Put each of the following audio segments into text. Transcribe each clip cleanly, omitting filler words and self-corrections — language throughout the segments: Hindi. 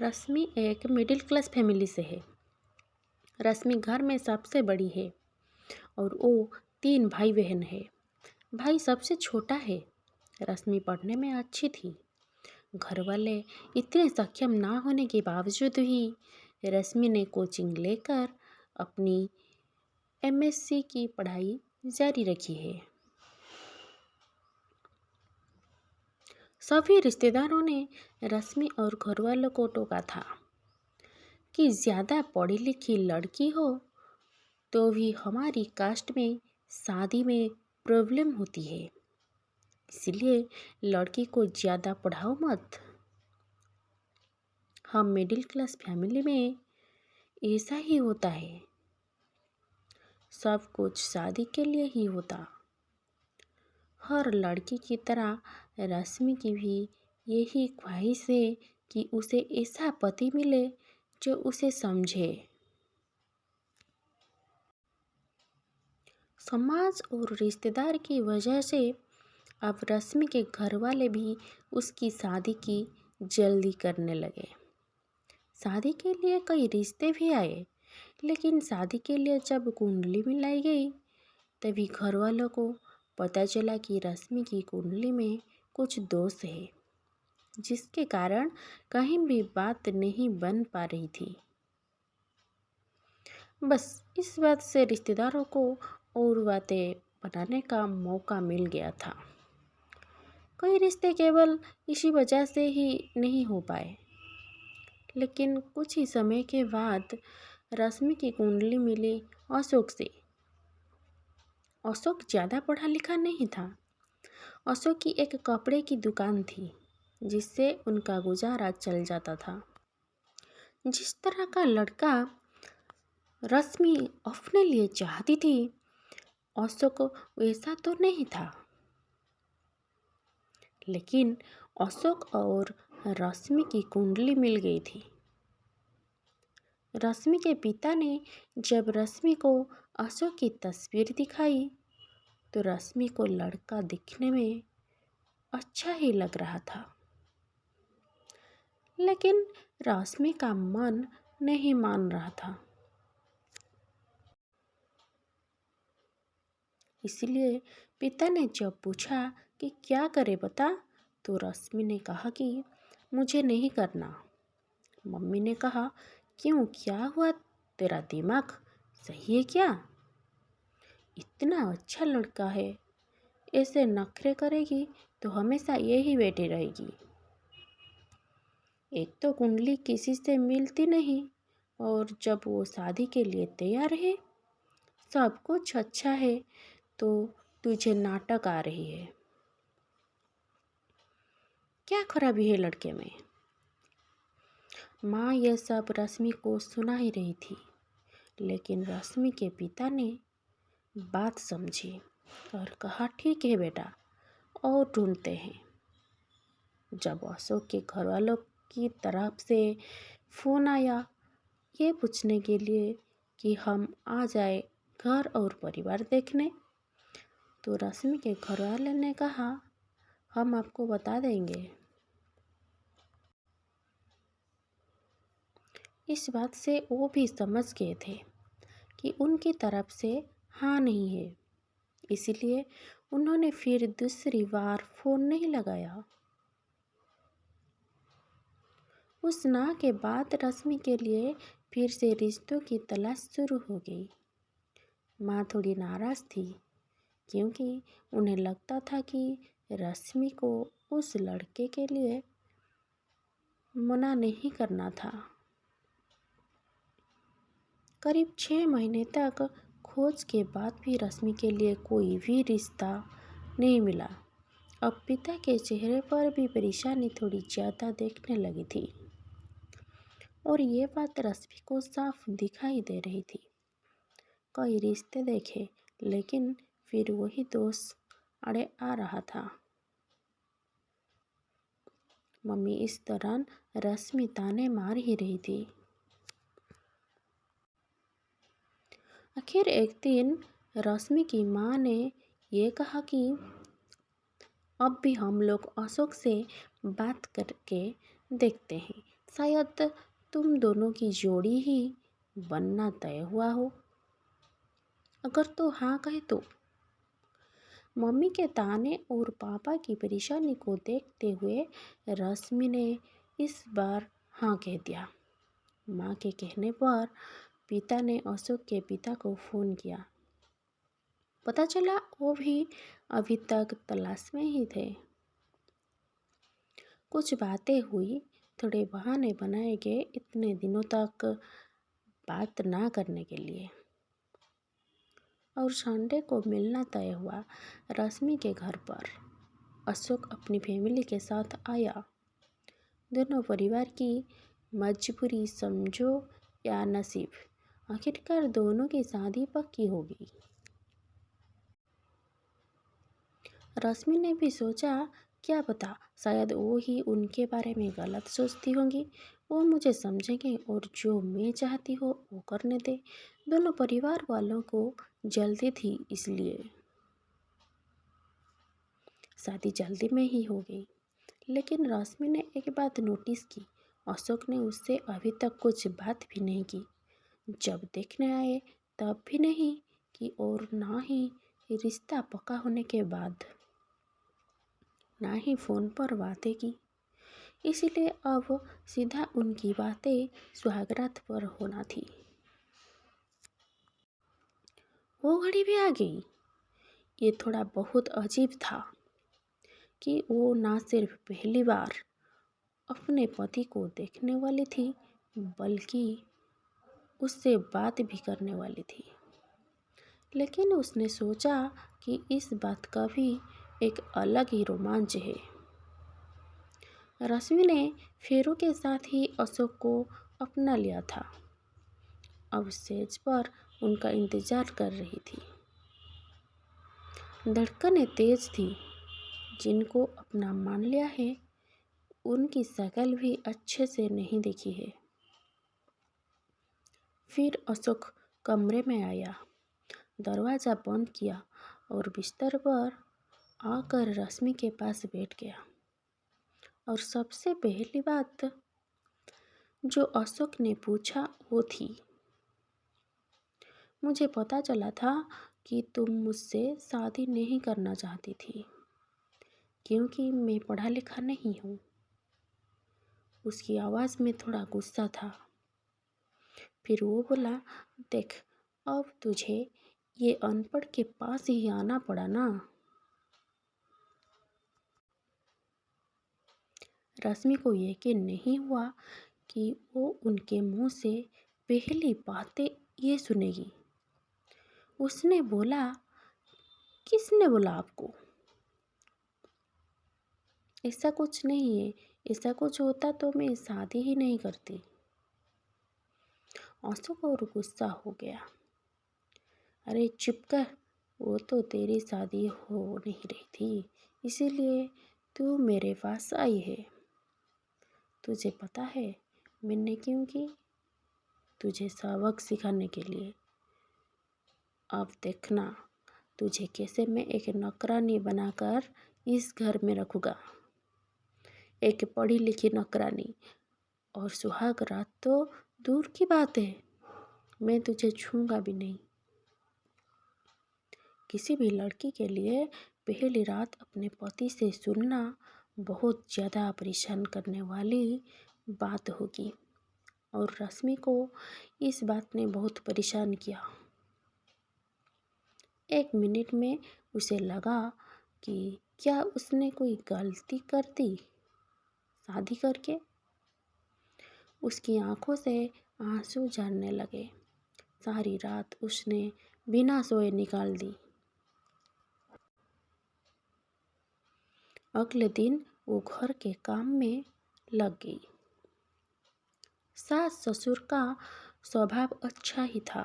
रश्मि एक मिडिल क्लास फैमिली से है। रश्मि घर में सबसे बड़ी है और वो 3 भाई बहन है। भाई सबसे छोटा है। रश्मि पढ़ने में अच्छी थी। घर वाले इतने सक्षम ना होने के बावजूद भी रश्मि ने कोचिंग लेकर अपनी एमएससी की पढ़ाई जारी रखी है। सभी रिश्तेदारों ने रश्मि और घरवालों को टोका था कि ज़्यादा पढ़ी लिखी लड़की हो तो भी हमारी कास्ट में शादी में प्रॉब्लम होती है, इसलिए लड़की को ज़्यादा पढ़ाओ मत। हम मिडिल क्लास फैमिली में ऐसा ही होता है, सब कुछ शादी के लिए ही होता। हर लड़की की तरह रश्मि की भी यही ख्वाहिश है कि उसे ऐसा पति मिले जो उसे समझे। समाज और रिश्तेदार की वजह से अब रश्मि के घर वाले भी उसकी शादी की जल्दी करने लगे। शादी के लिए कई रिश्ते भी आए, लेकिन शादी के लिए जब कुंडली मिलाई गई तभी घर वालों को पता चला कि रश्मि की कुंडली में कुछ दोष है, जिसके कारण कहीं भी बात नहीं बन पा रही थी। बस इस बात से रिश्तेदारों को और बातें बनाने का मौका मिल गया था। कई रिश्ते केवल इसी वजह से ही नहीं हो पाए, लेकिन कुछ ही समय के बाद रश्मि की कुंडली मिली अशोक से। अशोक ज़्यादा पढ़ा लिखा नहीं था। अशोक की एक कपड़े की दुकान थी, जिससे उनका गुजारा चल जाता था। जिस तरह का लड़का रश्मि अपने लिए चाहती थी, अशोक वैसा तो नहीं था। लेकिन अशोक और रश्मि की कुंडली मिल गई थी। रश्मि के पिता ने जब रश्मि को अशोक की तस्वीर दिखाई तो रश्मि को लड़का दिखने में अच्छा ही लग रहा था, लेकिन रश्मि का मन नहीं मान रहा था। इसलिए पिता ने जब पूछा कि क्या करे बता, तो रश्मि ने कहा कि मुझे नहीं करना। मम्मी ने कहा, क्यों, क्या हुआ, तेरा दिमाग सही है क्या? इतना अच्छा लड़का है, ऐसे नखरे करेगी तो हमेशा यही बैठी रहेगी। एक तो कुंडली किसी से मिलती नहीं, और जब वो शादी के लिए तैयार है, सब कुछ अच्छा है, तो तुझे नाटक आ रही है। क्या खराबी है लड़के में? माँ यह सब रश्मि को सुना ही रही थी, लेकिन रश्मि के पिता ने बात समझी और कहा, ठीक है बेटा, और ढूंढते हैं। जब अशोक के घर वालों की तरफ से फ़ोन आया ये पूछने के लिए कि हम आ जाए घर और परिवार देखने, तो रश्मि के घर वाले ने कहा, हम आपको बता देंगे। इस बात से वो भी समझ गए थे कि उनकी तरफ से हाँ नहीं है, इसलिए उन्होंने फिर दूसरी बार फ़ोन नहीं लगाया। उस ना के बाद रश्मि के लिए फिर से रिश्तों की तलाश शुरू हो गई। माँ थोड़ी नाराज़ थी, क्योंकि उन्हें लगता था कि रश्मि को उस लड़के के लिए मना नहीं करना था। करीब 6 महीने तक खोज के बाद भी रश्मि के लिए कोई भी रिश्ता नहीं मिला। अब पिता के चेहरे पर भी परेशानी थोड़ी ज़्यादा देखने लगी थी, और ये बात रश्मि को साफ दिखाई दे रही थी। कई रिश्ते देखे, लेकिन फिर वही दोष अड़े आ रहा था। मम्मी इस दौरान रश्मि ताने मार ही रही थी। आखिर एक दिन रश्मि की माँ ने ये कहा कि अब भी हम लोग अशोक से बात करके देखते हैं, शायद तुम दोनों की जोड़ी ही बनना तय हुआ हो। अगर तो हाँ कहे तो। मम्मी के ताने और पापा की परेशानी को देखते हुए रश्मि ने इस बार हाँ कह दिया। माँ के कहने पर पिता ने अशोक के पिता को फ़ोन किया। पता चला वो भी अभी तक तलाश में ही थे। कुछ बातें हुई, थोड़े बहाने बनाए गए इतने दिनों तक बात ना करने के लिए, और संडे को मिलना तय हुआ रश्मि के घर पर। अशोक अपनी फैमिली के साथ आया। दोनों परिवार की मजबूरी समझो या नसीब, आखिरकार दोनों की शादी पक्की हो गई। रश्मि ने भी सोचा, क्या पता शायद वो ही उनके बारे में गलत सोचती होंगी। वो मुझे समझेंगे और जो मैं चाहती हो वो करने दे। दोनों परिवार वालों को जल्दी थी, इसलिए शादी जल्दी में ही हो गई। लेकिन रश्मि ने एक बात नोटिस की, अशोक ने उससे अभी तक कुछ बात भी नहीं की। जब देखने आए तब भी नहीं की, और ना ही रिश्ता पक्का होने के बाद, ना ही फ़ोन पर बातें की। इसीलिए अब सीधा उनकी बातें सुहागरात पर होना थी। वो घड़ी भी आ गई। ये थोड़ा बहुत अजीब था कि वो ना सिर्फ पहली बार अपने पति को देखने वाली थी, बल्कि उससे बात भी करने वाली थी। लेकिन उसने सोचा कि इस बात का भी एक अलग ही रोमांच है। रश्मि ने फेरों के साथ ही अशोक को अपना लिया था। अब स्टेज पर उनका इंतजार कर रही थी। धड़कनें तेज थी। जिनको अपना मान लिया है उनकी शक्ल भी अच्छे से नहीं देखी है। फिर अशोक कमरे में आया, दरवाज़ा बंद किया और बिस्तर पर आकर रश्मि के पास बैठ गया। और सबसे पहली बात जो अशोक ने पूछा वो थी, मुझे पता चला था कि तुम मुझसे शादी नहीं करना चाहती थी, क्योंकि मैं पढ़ा लिखा नहीं हूँ। उसकी आवाज़ में थोड़ा गुस्सा था। फिर वो बोला, देख, अब तुझे ये अनपढ़ के पास ही आना पड़ा ना। रश्मि को यकीन नहीं हुआ कि वो उनके मुंह से पहली बातें ये सुनेगी। उसने बोला, किसने बोला आपको? ऐसा कुछ नहीं है। ऐसा कुछ होता तो मैं शादी ही नहीं करती। अशोक और गुस्सा हो गया। अरे चुप कर, वो तो तेरी शादी हो नहीं रही थी, इसीलिए तू मेरे पास आई है। तुझे पता है मैंने क्यों की? तुझे सबक सिखाने के लिए। अब देखना तुझे कैसे मैं एक नौकरानी बनाकर इस घर में रखूँगा। एक पढ़ी लिखी नौकरानी। और सुहाग रात तो दूर की बात है, मैं तुझे छूँगा भी नहीं। किसी भी लड़की के लिए पहली रात अपने पति से सुनना बहुत ज़्यादा परेशान करने वाली बात होगी, और रश्मि को इस बात ने बहुत परेशान किया। एक मिनट में उसे लगा कि क्या उसने कोई गलती कर दी शादी करके। उसकी आंखों से आंसू झरने लगे। सारी रात उसने बिना सोए निकाल दी। अगले दिन वो घर के काम में लग गई। सास ससुर का स्वभाव अच्छा ही था।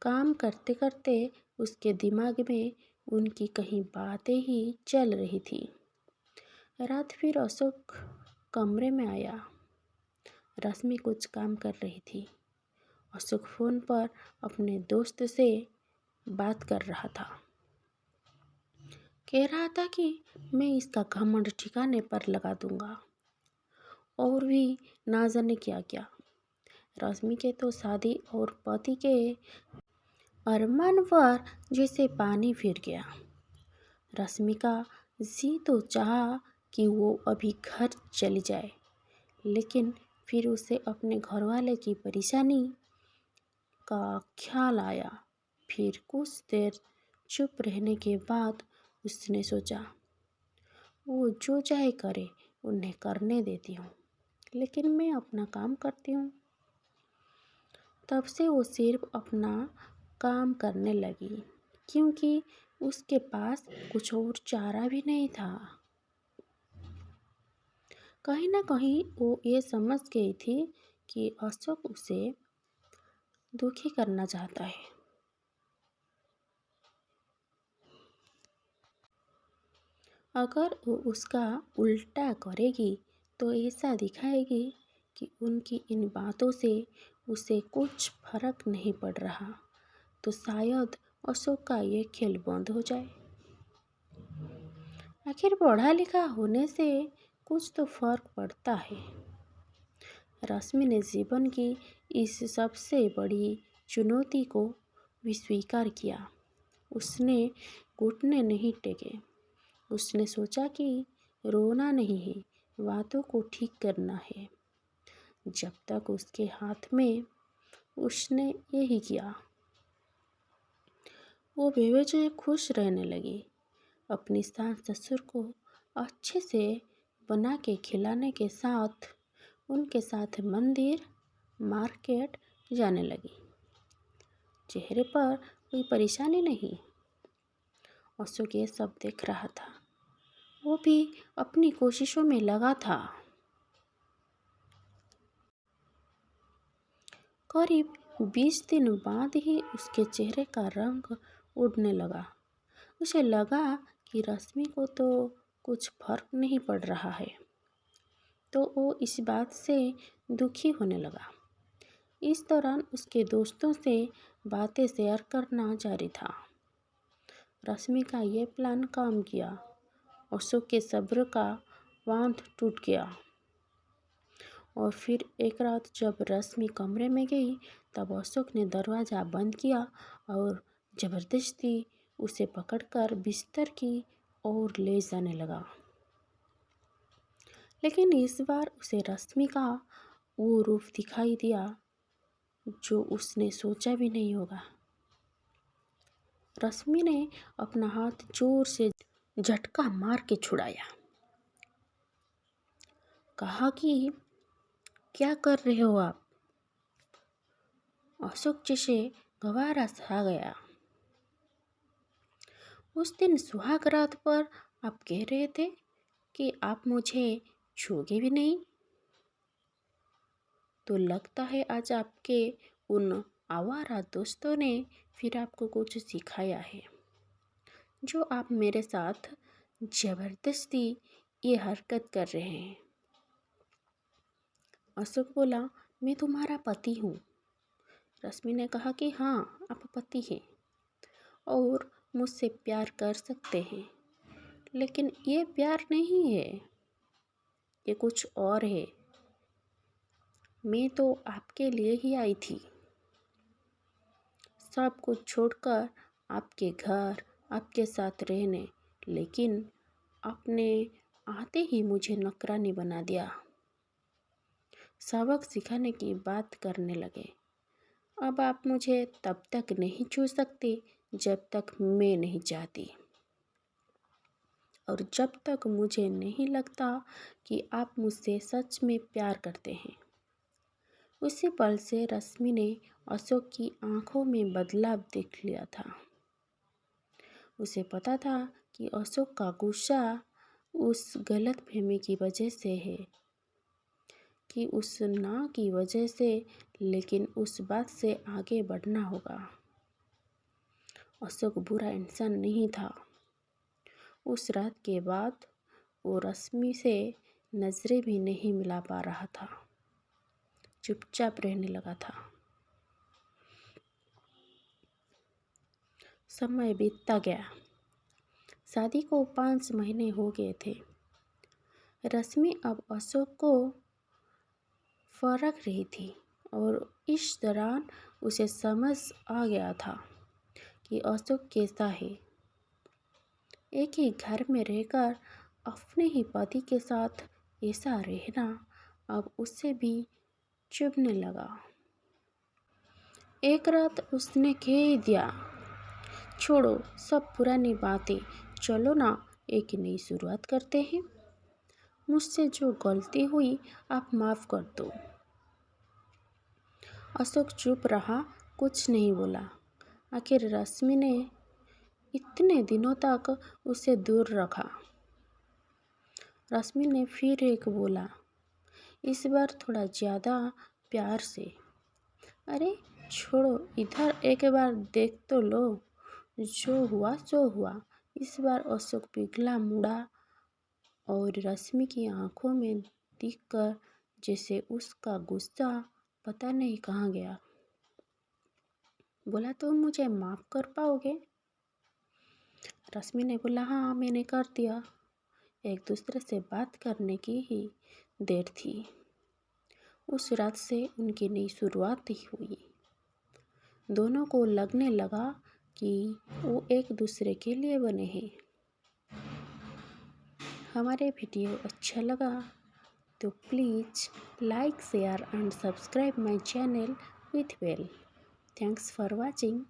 काम करते करते उसके दिमाग में उनकी कहीं बातें ही चल रही थी। रात फिर अशोक कमरे में आया। रश्मि कुछ काम कर रही थी। अशोक फ़ोन पर अपने दोस्त से बात कर रहा था। कह रहा था कि मैं इसका घमंड ठिकाने पर लगा दूंगा। और भी ना जाने क्या क्या। रश्मि के तो शादी और पति के अरमान पर जैसे पानी फिर गया। रश्मि का जी तो चाहा कि वो अभी घर चली जाए, लेकिन फिर उसे अपने घरवाले की परेशानी का ख्याल आया। फिर कुछ देर चुप रहने के बाद उसने सोचा, वो जो चाहे करे, उन्हें करने देती हूँ, लेकिन मैं अपना काम करती हूँ। तब से वो सिर्फ अपना काम करने लगी, क्योंकि उसके पास कुछ और चारा भी नहीं था। कहीं ना कहीं वो ये समझ गई थी कि अशोक उसे दुखी करना चाहता है। अगर वो उसका उल्टा करेगी तो ऐसा दिखाएगी कि उनकी इन बातों से उसे कुछ फर्क नहीं पड़ रहा, तो शायद अशोक का ये खेल बंद हो जाए। आखिर पढ़ा लिखा होने से कुछ तो फर्क पड़ता है। रश्मि ने जीवन की इस सबसे बड़ी चुनौती को भी स्वीकार किया। उसने घुटने नहीं टेके। उसने सोचा कि रोना नहीं है, बातों को ठीक करना है। जब तक उसके हाथ में उसने यही किया। वो बेवजह खुश रहने लगी। अपनी सास ससुर को अच्छे से बना के खिलाने के साथ उनके साथ मंदिर, मार्केट जाने लगी। चेहरे पर कोई परेशानी नहीं। अशोक ये सब देख रहा था। वो भी अपनी कोशिशों में लगा था। करीब 20 दिन बाद ही उसके चेहरे का रंग उड़ने लगा। उसे लगा कि रश्मि को तो कुछ फर्क नहीं पड़ रहा है, तो वो इस बात से दुखी होने लगा। इस दौरान उसके दोस्तों से बातें शेयर करना जारी था। रश्मि का ये प्लान काम किया। अशोक के सब्र का बांध टूट गया। और फिर एक रात जब रश्मि कमरे में गई, तब अशोक ने दरवाज़ा बंद किया और ज़बरदस्ती उसे पकड़कर बिस्तर की ओर ले जाने लगा। लेकिन इस बार उसे रश्मि का वो रूप दिखाई दिया जो उसने सोचा भी नहीं होगा। रश्मि ने अपना हाथ जोर से झटका मार के छुड़ाया। कहा कि क्या कर रहे हो आप? अशोक जैसे गवारा सा गया। उस दिन सुहाग रात पर आप कह रहे थे कि आप मुझे छूओगे भी नहीं, तो लगता है आज आपके उन आवारा दोस्तों ने फिर आपको कुछ सिखाया है, जो आप मेरे साथ जबरदस्ती ये हरकत कर रहे हैं। अशोक बोला, मैं तुम्हारा पति हूँ। रश्मि ने कहा कि हाँ, आप पति हैं और मुझसे प्यार कर सकते हैं, लेकिन ये प्यार नहीं है, ये कुछ और है। मैं तो आपके लिए ही आई थी, सब कुछ छोड़कर आपके घर, आपके साथ रहने, लेकिन आपने आते ही मुझे नौकरानी बना दिया। सबक सिखाने की बात करने लगे। अब आप मुझे तब तक नहीं छू सकते जब तक मैं नहीं चाहती, और जब तक मुझे नहीं लगता कि आप मुझसे सच में प्यार करते हैं। उसी पल से रश्मि ने अशोक की आंखों में बदलाव देख लिया था। उसे पता था कि अशोक का गुस्सा उस गलतफहमी की वजह से है, कि उस ना की वजह से, लेकिन उस बात से आगे बढ़ना होगा। अशोक बुरा इंसान नहीं था। उस रात के बाद वो रश्मि से नजरें भी नहीं मिला पा रहा था, चुपचाप रहने लगा था। समय बीतता गया। शादी को 5 महीने हो गए थे। रश्मि अब अशोक को फर्क रही थी और इस दौरान उसे समझ आ गया था कि अशोक कैसा है। एक ही घर में रहकर अपने ही पति के साथ ऐसा रहना अब उससे भी चुभने लगा। एक रात उसने कह दिया, छोड़ो सब पुरानी बातें, चलो ना एक नई शुरुआत करते हैं। मुझसे जो गलती हुई आप माफ़ कर दो। अशोक चुप रहा, कुछ नहीं बोला। आखिर रश्मि ने इतने दिनों तक उसे दूर रखा। रश्मि ने फिर एक बोला, इस बार थोड़ा ज़्यादा प्यार से, अरे छोड़ो, इधर एक बार देख तो लो, जो हुआ सो हुआ। इस बार अशोक पिघला मुड़ा और रश्मि की आंखों में देखकर जैसे उसका गुस्सा पता नहीं कहाँ गया। बोला, तुम मुझे माफ़ कर पाओगे? रश्मि ने बोला, हाँ मैंने कर दिया। एक दूसरे से बात करने की ही देर थी। उस रात से उनकी नई शुरुआत ही हुई। दोनों को लगने लगा कि वो एक दूसरे के लिए बने हैं। हमारे वीडियो अच्छा लगा तो please like share and subscribe my channel with bell. Thanks for watching.